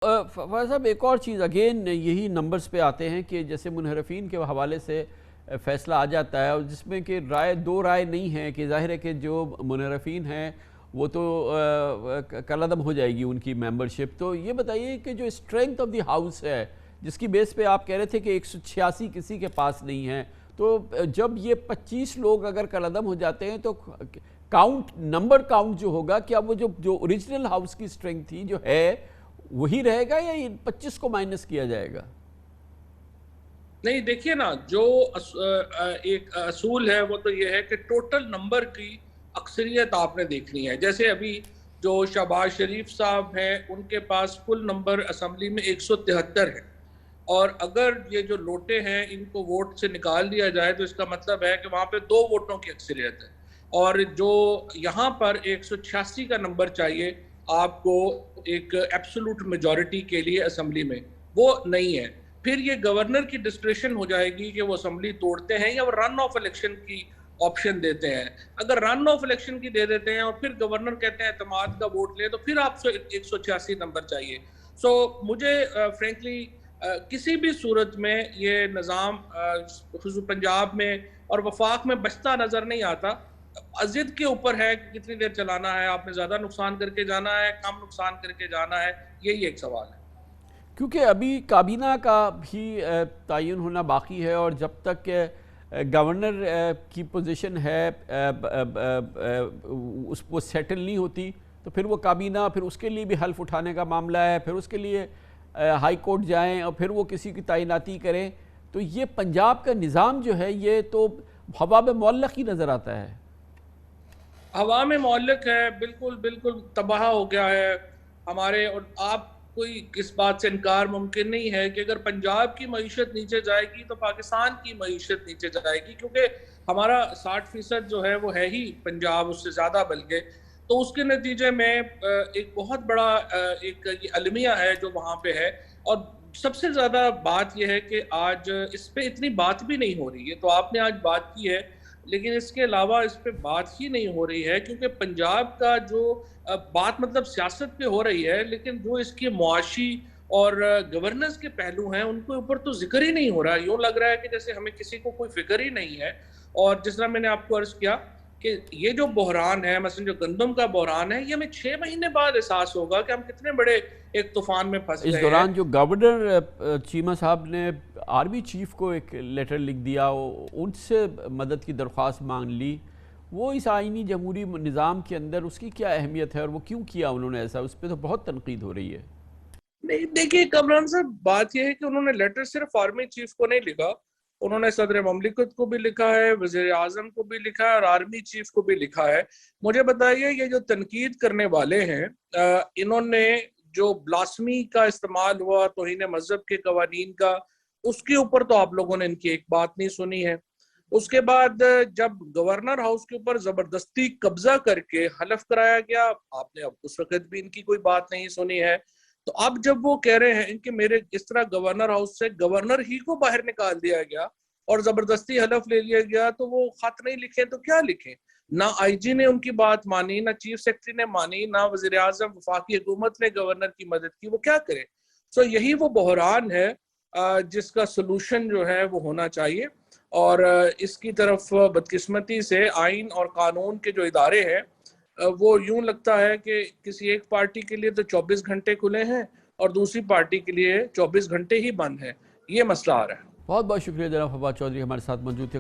फवाद साहब, एक और चीज़ अगेन यही नंबर्स पे आते हैं कि जैसे मुनहरफीन के हवाले से फ़ैसला आ जाता है और जिसमें कि दो राय नहीं है कि ज़ाहिर है कि जो मुनहरफीन हैं वो तो कलअदम हो जाएगी उनकी मेंबरशिप। तो ये बताइए कि जो स्ट्रेंथ ऑफ द हाउस है जिसकी बेस पे आप कह रहे थे कि 186 किसी के पास नहीं है, तो जब ये 25 लोग अगर कलअदम हो जाते हैं तो नंबर काउंट जो होगा, क्या वो जो ओरिजिनल हाउस की स्ट्रेंथ थी जो है वही रहेगा या इन 25 को माइनस किया जाएगा? नहीं, देखिए ना, जो एक असूल है वो तो ये है कि टोटल नंबर की अक्सरियत आपने देखनी है। जैसे अभी जो शहबाज शरीफ साहब हैं उनके पास कुल नंबर असम्बली में 173 है, और अगर ये जो लोटे हैं इनको वोट से निकाल दिया जाए तो इसका मतलब है कि वहाँ पे 2 वोटों की अक्सरियत है। और जो यहाँ पर 186 का नंबर चाहिए आपको एक एब्सोल्यूट मेजॉरिटी के लिए असम्बली में, वो नहीं है। फिर ये गवर्नर की डिस्क्रिप्शन हो जाएगी कि वो असम्बली तोड़ते हैं या वो रन ऑफ इलेक्शन की ऑप्शन देते हैं। अगर रन ऑफ इलेक्शन की दे देते हैं और फिर गवर्नर कहते हैं एतमाद का वोट ले, तो फिर आपको 186 नंबर चाहिए। सो मुझे फ्रेंकली किसी भी सूरत में ये निज़ाम पंजाब में और वफाक में बचता नज़र नहीं आता। जिद के ऊपर है कि कितनी देर चलाना है, आपने ज़्यादा नुकसान करके जाना है, कम नुकसान करके जाना है, यही एक सवाल है। क्योंकि अभी काबीना का भी तयन होना बाकी है और जब तक गवर्नर की पोजीशन है वो सेटल नहीं होती तो फिर वो काबीना, फिर उसके लिए भी हल्फ उठाने का मामला है, फिर उसके लिए हाई कोर्ट जाएं और फिर वो किसी की तैनाती करें। तो ये पंजाब का निज़ाम जो है ये तो हवा में मुअल्लक़ ही नज़र आता है। हवा में मौलिक है, बिल्कुल बिल्कुल तबाह हो गया है हमारे। और आप कोई इस बात से इनकार मुमकिन नहीं है कि अगर पंजाब की मईशत नीचे जाएगी तो पाकिस्तान की मईशत नीचे जाएगी, क्योंकि हमारा 60% जो है वो है ही पंजाब, उससे ज़्यादा बल्कि। तो उसके नतीजे में एक बहुत बड़ा एक ये अलमिया है जो वहाँ पे है। और सबसे ज़्यादा बात यह है कि आज इस पे इतनी बात भी नहीं हो रही है। तो आपने आज बात की है, लेकिन इसके अलावा इस पे बात ही नहीं हो रही है, क्योंकि पंजाब का जो बात मतलब सियासत पे हो रही है, लेकिन जो इसके मुआशी और गवर्नेंस के पहलू हैं उनके ऊपर तो जिक्र ही नहीं हो रहा है। यूँ लग रहा है कि जैसे हमें किसी को कोई फिक्र ही नहीं है। और जिस तरह मैंने आपको अर्ज किया कि ये जो बहरान है, मसलन जो गंदम का बहरान है, ये हमें 6 महीने बाद एहसास होगा कि हम कितने बड़े एक तूफान में फंस इस गए हैं। दौरान जो गवर्नर चीमा साहब ने आर्मी चीफ को एक लेटर लिख दिया, उनसे मदद की दरख्वास्त मांग ली, वो इस आइनी जमहूरी निज़ाम के अंदर उसकी क्या अहमियत है और वो क्यों किया उन्होंने ऐसा? उस पर तो बहुत तनकीद हो रही है। नहीं, देखिए कमरान साहब, बात यह है कि उन्होंने लेटर सिर्फ आर्मी चीफ को नहीं लिखा, उन्होंने सदर ममलिकत को भी लिखा है, वजीर आजम को भी लिखा है और आर्मी चीफ को भी लिखा है। मुझे बताइए, ये जो तनकीद करने वाले हैं, इन्होंने जो ब्लास्मी का इस्तेमाल हुआ तौहीन मजहब के कवानीन का, उसके ऊपर तो आप लोगों ने इनकी एक बात नहीं सुनी है। उसके बाद जब गवर्नर हाउस के ऊपर जबरदस्ती कब्जा करके हलफ कराया गया, आपने अब उस वक्त भी इनकी कोई बात नहीं सुनी है। तो अब जब वो कह रहे हैं कि मेरे इस तरह गवर्नर हाउस से गवर्नर ही को बाहर निकाल दिया गया और जबरदस्ती हलफ ले लिया गया, तो वो खत नहीं लिखे तो क्या लिखे? ना आईजी ने उनकी बात मानी, ना चीफ सेक्रेटरी ने मानी, ना वजीर आजम वफाकी हुकूमत ने गवर्नर की मदद की, वो क्या करे? सो यही वो बहरान है जिसका सोल्यूशन जो है वो होना चाहिए। और इसकी तरफ बदकिस्मती से आइन और कानून के जो इदारे हैं, वो यूं लगता है कि किसी एक पार्टी के लिए तो 24 घंटे खुले हैं और दूसरी पार्टी के लिए 24 घंटे ही बंद है। ये मसला आ रहा है। बहुत बहुत शुक्रिया जनाब फवाद चौधरी, हमारे साथ मौजूद थे।